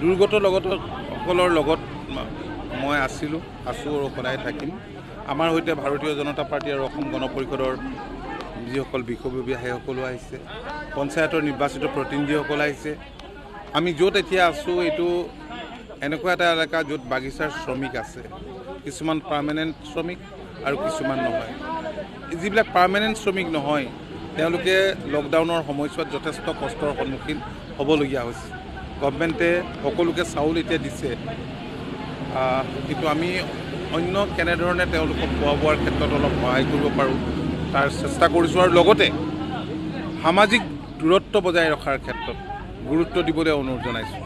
দুৰ্গত সকলৰ লগত মই আছোঁ আৰু সদায় থাকিম। আমাৰ সৈতে ভাৰতীয় জনতা পাৰ্টি আৰু অসম গণ পৰিষদৰ যিসকল বিষয়ববীয়া সেইসকলো আহিছে, পঞ্চায়তৰ নিৰ্বাচিত প্ৰতিনিধিসকল আহিছে। আমি য'ত এতিয়া আছোঁ এইটো এনেকুৱা এটা এলেকা য'ত বাগিচাৰ শ্ৰমিক আছে, কিছুমান পাৰ্মানেণ্ট শ্ৰমিক আৰু কিছুমান নহয়। যিবিলাক পাৰ্মানেণ্ট শ্ৰমিক নহয় তেওঁলোকে লকডাউনৰ সময়ছোৱাত যথেষ্ট কষ্টৰ সন্মুখীন হ'বলগীয়া হৈছে। গভৰ্ণমেণ্টে সকলোকে চাউল এতিয়া দিছে, কিন্তু আমি অন্য কেনেধৰণে তেওঁলোকক খোৱা বোৱাৰ ক্ষেত্ৰত অলপ সহায় কৰিব পাৰোঁ তাৰ চেষ্টা কৰিছোঁ, আৰু লগতে সামাজিক দূৰত্ব বজাই ৰখাৰ ক্ষেত্ৰত গুৰুত্ব দিবলৈ অনুৰোধ জনাইছোঁ।